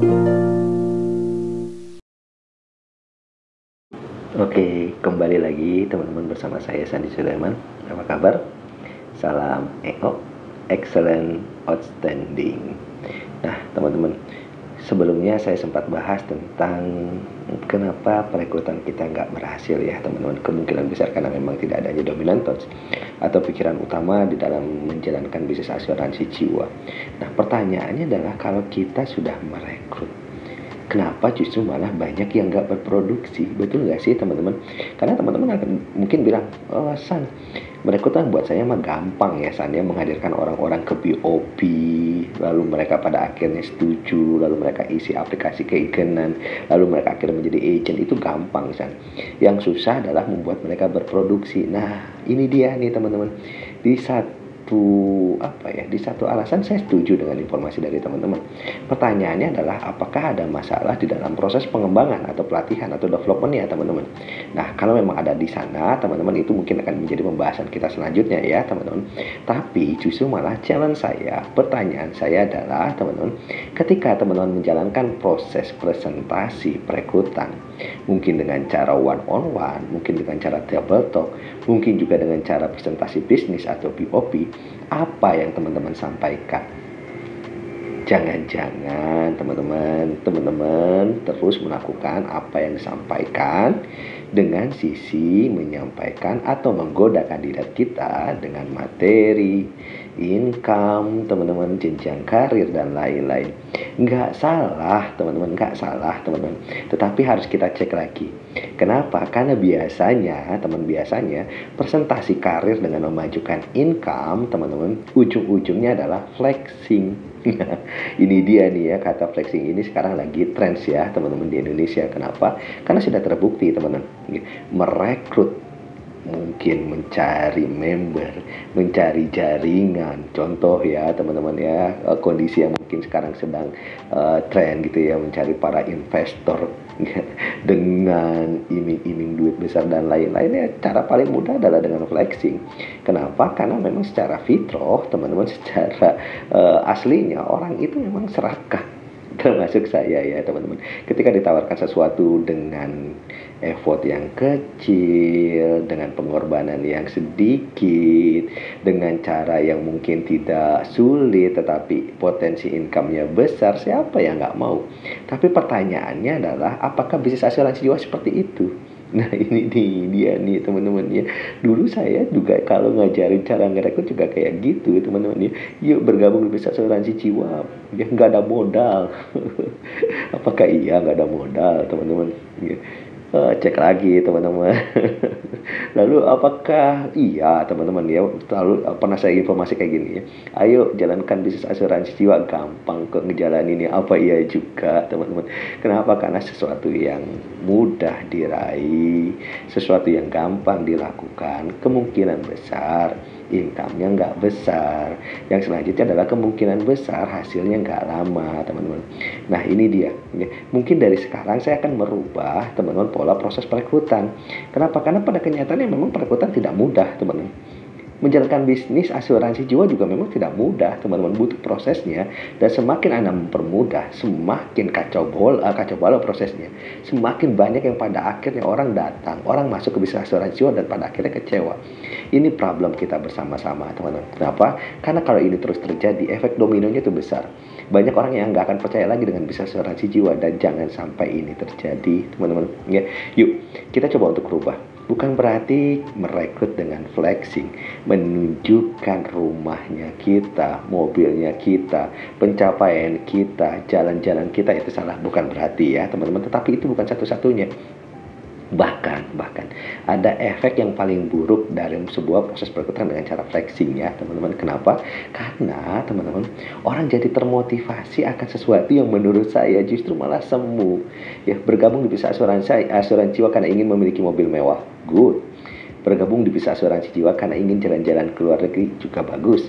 Oke, kembali lagi teman-teman bersama saya Sandi Sulaiman. Apa kabar? Salam EO, excellent, outstanding. Nah, teman-teman, sebelumnya saya sempat bahas tentang kenapa perekrutan kita nggak berhasil ya, teman-teman. Kemungkinan besar karena memang tidak adanya dominant thoughts atau pikiran utama di dalam menjalankan bisnis asuransi jiwa. Nah, pertanyaannya adalah kalau kita sudah merekrut, kenapa justru malah banyak yang nggak berproduksi? Betul nggak sih teman-teman? Karena teman-teman akan mungkin bilang, oh San, merekrutan buat saya mah gampang ya San, ya menghadirkan orang-orang ke BOP, lalu mereka pada akhirnya setuju, lalu mereka isi aplikasi keigenan, lalu mereka akhirnya menjadi agent, itu gampang San. Yang susah adalah membuat mereka berproduksi. Nah, ini dia nih teman-teman. Di satu alasan saya setuju dengan informasi dari teman-teman. Pertanyaannya adalah apakah ada masalah di dalam proses pengembangan atau pelatihan atau development ya teman-teman. Nah, kalau memang ada di sana teman-teman, itu mungkin akan menjadi pembahasan kita selanjutnya ya teman-teman. Tapi justru malah pertanyaan saya adalah teman-teman, ketika teman-teman menjalankan proses presentasi perekrutan, mungkin dengan cara one on one, mungkin dengan cara table talk, mungkin juga dengan cara presentasi bisnis atau POP, apa yang teman-teman sampaikan? Jangan-jangan teman-teman terus melakukan apa yang disampaikan dengan sisi menyampaikan atau menggoda kandidat kita dengan materi, income, teman-teman, jenjang karir dan lain-lain. Nggak salah teman-teman. Tetapi harus kita cek lagi. Kenapa? Karena biasanya presentasi karir dengan memajukan income, teman-teman, ujung-ujungnya adalah flexing. Ini dia nih ya, kata flexing ini sekarang lagi trends ya teman-teman di Indonesia. Kenapa? Karena sudah terbukti teman-teman, merekrut, mungkin mencari member, mencari jaringan. Contoh ya teman-teman ya, kondisi yang mungkin sekarang sedang tren gitu ya, mencari para investor dengan iming-iming duit besar dan lain-lainnya. Cara paling mudah adalah dengan flexing. Kenapa? Karena memang secara fitrah teman-teman, secara aslinya orang itu memang serakah, termasuk saya ya teman-teman. Ketika ditawarkan sesuatu dengan effort yang kecil, dengan pengorbanan yang sedikit, dengan cara yang mungkin tidak sulit tetapi potensi income-nya besar, siapa yang nggak mau? Tapi pertanyaannya adalah apakah bisnis asuransi jiwa seperti itu? Nah, ini dia nih teman-teman ya. Dulu saya juga kalau ngajarin cara ngerekrut juga kayak gitu teman-teman ya. Yuk bergabung di bisnis asuransi jiwa, ya nggak ada modal. Apakah iya nggak ada modal teman-teman ya? Cek lagi teman-teman. Lalu apakah iya teman-teman ya, lalu pernah saya informasi kayak gini ya, ayo jalankan bisnis asuransi jiwa, gampang kok ngejalaninnya. Apa iya juga teman-teman? Kenapa? Karena sesuatu yang mudah diraih, sesuatu yang gampang dilakukan, kemungkinan besar income-nya nggak besar. Yang selanjutnya adalah kemungkinan besar hasilnya nggak lama teman-teman. Nah, ini dia ya. Mungkin dari sekarang saya akan merubah teman-teman pola proses perekrutan. Kenapa? Karena pada kenyataannya memang perekrutan tidak mudah teman-teman. Menjalankan bisnis asuransi jiwa juga memang tidak mudah teman-teman, butuh prosesnya. Dan semakin Anda mempermudah, semakin kacau balau prosesnya. Semakin banyak yang pada akhirnya orang masuk ke bisnis asuransi jiwa dan pada akhirnya kecewa. Ini problem kita bersama-sama teman-teman. Kenapa? Karena kalau ini terus terjadi, efek dominonya itu besar. Banyak orang yang nggak akan percaya lagi dengan bisnis asuransi jiwa, dan jangan sampai ini terjadi teman-teman ya. Yuk kita coba untuk berubah. Bukan berarti merekrut dengan flexing, menunjukkan rumahnya kita, mobilnya kita, pencapaian kita, jalan-jalan kita, itu salah. Bukan berarti ya teman-teman, tetapi itu bukan satu-satunya. Bahkan ada efek yang paling buruk dari sebuah proses perekrutan dengan cara flexing ya teman-teman. Kenapa? Karena teman-teman, orang jadi termotivasi akan sesuatu yang menurut saya justru malah semu ya. Bergabung di bisnis asuransi jiwa karena ingin memiliki mobil mewah, good. Bergabung di bisnis asuransi jiwa karena ingin jalan-jalan ke luar negeri, juga bagus.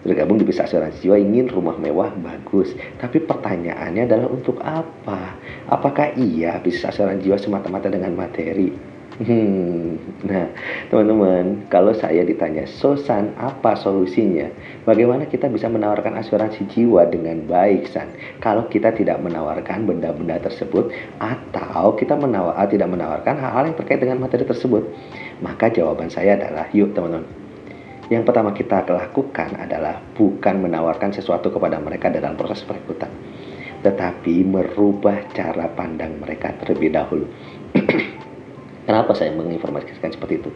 Bergabung di bisnis asuransi jiwa ingin rumah mewah, bagus. Tapi pertanyaannya adalah untuk apa? Apakah iya bisnis asuransi jiwa semata-mata dengan materi? Nah, teman-teman, kalau saya ditanya, San, apa solusinya? Bagaimana kita bisa menawarkan asuransi jiwa dengan baik, San? Kalau kita tidak menawarkan benda-benda tersebut, atau kita tidak menawarkan hal-hal yang terkait dengan materi tersebut, maka jawaban saya adalah, yuk teman-teman. Yang pertama kita lakukan adalah bukan menawarkan sesuatu kepada mereka dalam proses perekrutan, tetapi merubah cara pandang mereka terlebih dahulu. Kenapa saya menginformasikan seperti itu?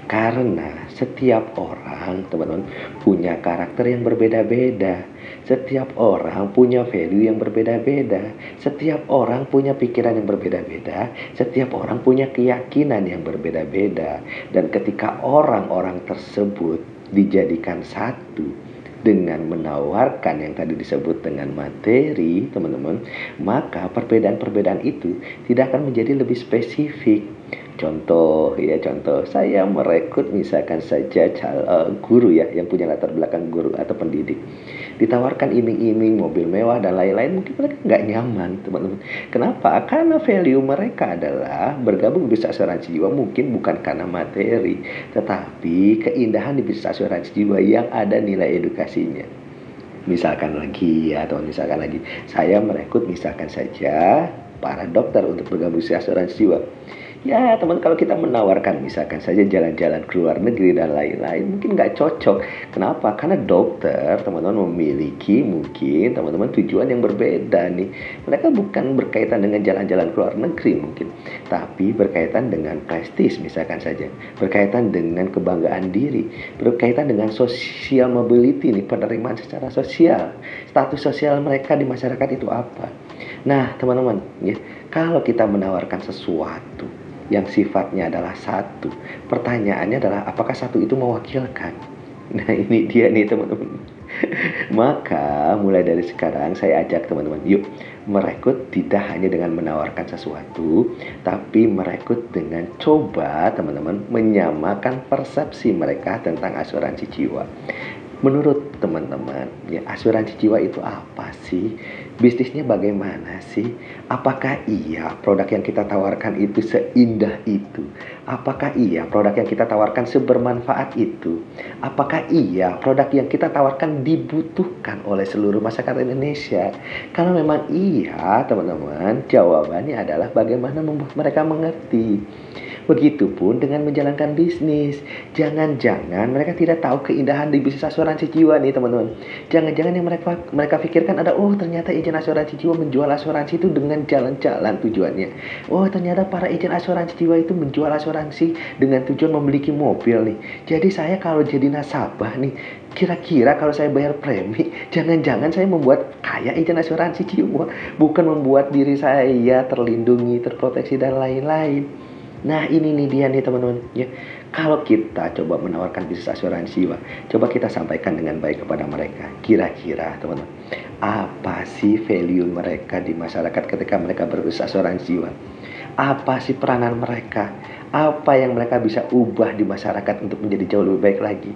Karena setiap orang, teman-teman, punya karakter yang berbeda-beda. Setiap orang punya value yang berbeda-beda. Setiap orang punya pikiran yang berbeda-beda. Setiap orang punya keyakinan yang berbeda-beda. Dan ketika orang-orang tersebut dijadikan satu dengan menawarkan yang tadi disebut dengan materi, teman-teman, maka perbedaan-perbedaan itu tidak akan menjadi lebih spesifik. Contoh, saya merekrut misalkan saja guru ya, yang punya latar belakang guru atau pendidik. Ditawarkan iming-iming, mobil mewah dan lain-lain, mungkin mereka nggak nyaman, teman-teman. Kenapa? Karena value mereka adalah bergabung di bisnis asuransi jiwa mungkin bukan karena materi, tetapi keindahan di bisnis asuransi jiwa yang ada nilai edukasinya. Misalkan lagi, saya merekrut misalkan saja para dokter untuk bergabung di asuransi jiwa. Ya teman, kalau kita menawarkan misalkan saja jalan-jalan ke luar negeri dan lain-lain, mungkin nggak cocok. Kenapa? Karena dokter, teman-teman, memiliki mungkin teman-teman tujuan yang berbeda nih. Mereka bukan berkaitan dengan jalan-jalan ke luar negeri mungkin, tapi berkaitan dengan prestis misalkan saja, berkaitan dengan kebanggaan diri, berkaitan dengan social mobility nih, penerimaan secara sosial, status sosial mereka di masyarakat itu apa. Nah teman-teman ya, kalau kita menawarkan sesuatu yang sifatnya adalah satu, pertanyaannya adalah apakah satu itu mewakilkan? Nah ini dia nih teman-teman. Maka mulai dari sekarang saya ajak teman-teman, yuk merekrut tidak hanya dengan menawarkan sesuatu, tapi merekrut dengan coba teman-teman menyamakan persepsi mereka tentang asuransi jiwa. Menurut teman-teman, ya asuransi jiwa itu apa sih? Bisnisnya bagaimana sih? Apakah iya produk yang kita tawarkan itu seindah itu? Apakah iya produk yang kita tawarkan sebermanfaat itu? Apakah iya produk yang kita tawarkan dibutuhkan oleh seluruh masyarakat Indonesia? Kalau memang iya, teman-teman, jawabannya adalah bagaimana membuat mereka mengerti. Begitupun dengan menjalankan bisnis. Jangan-jangan mereka tidak tahu keindahan di bisnis asuransi jiwa nih teman-teman. Jangan-jangan yang mereka pikirkan ada, oh ternyata agen asuransi jiwa menjual asuransi itu dengan jalan-jalan tujuannya. Oh ternyata para agen asuransi jiwa itu menjual asuransi dengan tujuan memiliki mobil nih. Jadi saya kalau jadi nasabah nih, kira-kira kalau saya bayar premi, jangan-jangan saya membuat kaya agen asuransi jiwa, bukan membuat diri saya terlindungi, terproteksi dan lain-lain. Nah ini nih dia nih teman-teman ya. Kalau kita coba menawarkan bisnis asuransi jiwa, coba kita sampaikan dengan baik kepada mereka. Kira-kira teman-teman, apa sih value mereka di masyarakat ketika mereka berbisnis asuransi jiwa? Apa sih peranan mereka? Apa yang mereka bisa ubah di masyarakat untuk menjadi jauh lebih baik lagi?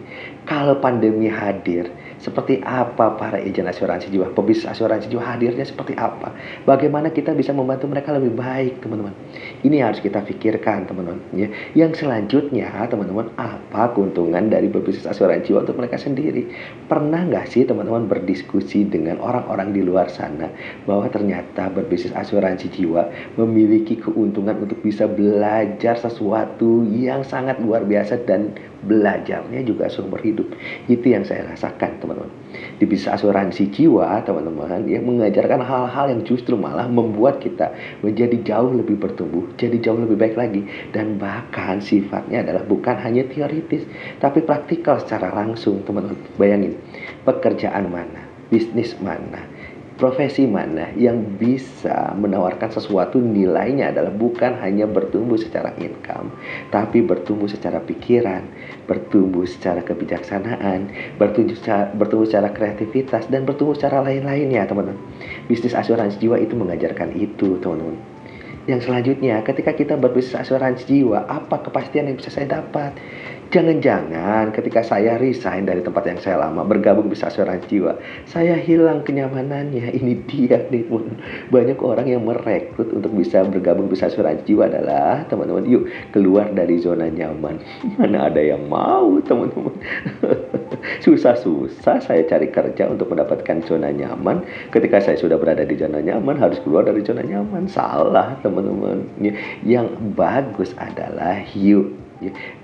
Kalau pandemi hadir, seperti apa para agen asuransi jiwa, pebisnis asuransi jiwa hadirnya seperti apa? Bagaimana kita bisa membantu mereka lebih baik, teman-teman? Ini harus kita pikirkan, teman-teman. Ya. Yang selanjutnya, teman-teman, apa keuntungan dari berbisnis asuransi jiwa untuk mereka sendiri? Pernah nggak sih, teman-teman, berdiskusi dengan orang-orang di luar sana bahwa ternyata berbisnis asuransi jiwa memiliki keuntungan untuk bisa belajar sesuatu yang sangat luar biasa dan belajarnya juga seumur hidup. Itu yang saya rasakan, teman-teman. Di bisnis asuransi jiwa, teman-teman, yang mengajarkan hal-hal yang justru malah membuat kita menjadi jauh lebih bertumbuh, jadi jauh lebih baik lagi, dan bahkan sifatnya adalah bukan hanya teoritis, tapi praktikal secara langsung, teman-teman. Bayangin, pekerjaan mana, bisnis mana, profesi mana yang bisa menawarkan sesuatu nilainya adalah bukan hanya bertumbuh secara income, tapi bertumbuh secara pikiran, bertumbuh secara kebijaksanaan, bertumbuh secara kreativitas, dan bertumbuh secara lain-lainnya, teman-teman. Bisnis asuransi jiwa itu mengajarkan itu, teman-teman. Yang selanjutnya, ketika kita berbisnis asuransi jiwa, apa kepastian yang bisa saya dapat? Jangan-jangan ketika saya resign dari tempat yang saya lama, bergabung bisa asuransi jiwa, saya hilang kenyamanannya. Ini dia nih, banyak orang yang merekrut untuk bisa bergabung bisa asuransi jiwa adalah teman-teman, yuk keluar dari zona nyaman. Mana ada yang mau, teman-teman. Susah-susah saya cari kerja untuk mendapatkan zona nyaman. Ketika saya sudah berada di zona nyaman, harus keluar dari zona nyaman. Salah, teman-teman. Yang bagus adalah yuk,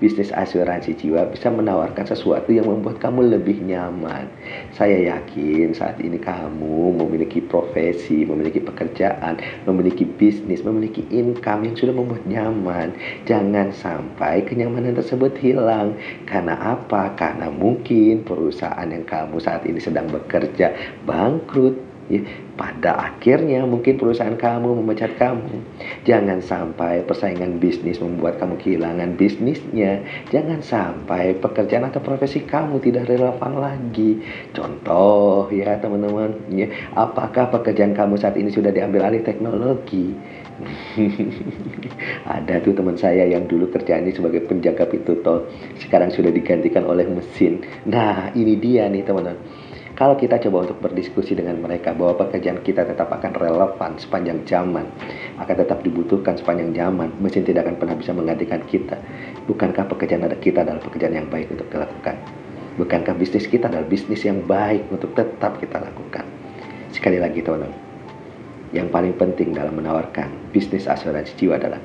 bisnis asuransi jiwa bisa menawarkan sesuatu yang membuat kamu lebih nyaman. Saya yakin saat ini kamu memiliki profesi, memiliki pekerjaan, memiliki bisnis, memiliki income yang sudah membuat nyaman. Jangan sampai kenyamanan tersebut hilang. Karena apa? Karena mungkin perusahaan yang kamu saat ini sedang bekerja bangkrut. Ya, pada akhirnya mungkin perusahaan kamu memecat kamu. Jangan sampai persaingan bisnis membuat kamu kehilangan bisnisnya. Jangan sampai pekerjaan atau profesi kamu tidak relevan lagi. Contoh ya teman-teman, ya, apakah pekerjaan kamu saat ini sudah diambil alih teknologi? Ada tuh teman saya yang dulu kerjaannya sebagai penjaga pintu tol, sekarang sudah digantikan oleh mesin. Nah, ini dia nih teman-teman. Kalau kita coba untuk berdiskusi dengan mereka bahwa pekerjaan kita tetap akan relevan sepanjang zaman, akan tetap dibutuhkan sepanjang zaman, mesin tidak akan pernah bisa menggantikan kita. Bukankah pekerjaan kita adalah pekerjaan yang baik untuk dilakukan? Bukankah bisnis kita adalah bisnis yang baik untuk tetap kita lakukan? Sekali lagi teman-teman, yang paling penting dalam menawarkan bisnis asuransi jiwa adalah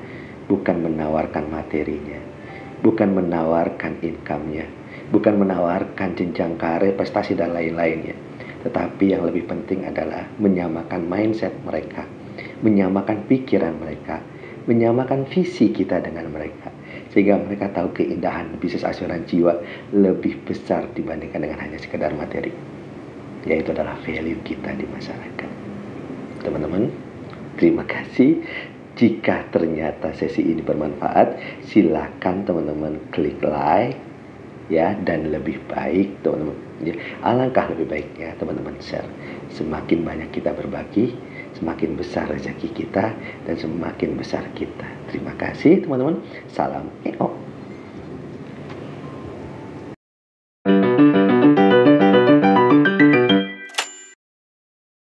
bukan menawarkan materinya, bukan menawarkan income-nya, bukan menawarkan jenjang karir, prestasi, dan lain-lainnya. Tetapi yang lebih penting adalah menyamakan mindset mereka, menyamakan pikiran mereka, menyamakan visi kita dengan mereka. Sehingga mereka tahu keindahan bisnis asuransi jiwa lebih besar dibandingkan dengan hanya sekedar materi. Yaitu adalah value kita di masyarakat. Teman-teman, terima kasih. Jika ternyata sesi ini bermanfaat, silakan teman-teman klik like, ya, dan lebih baik teman-teman, ya, alangkah lebih baiknya teman-teman share. Semakin banyak kita berbagi, semakin besar rezeki kita dan semakin besar kita. Terima kasih teman-teman. Salam EO.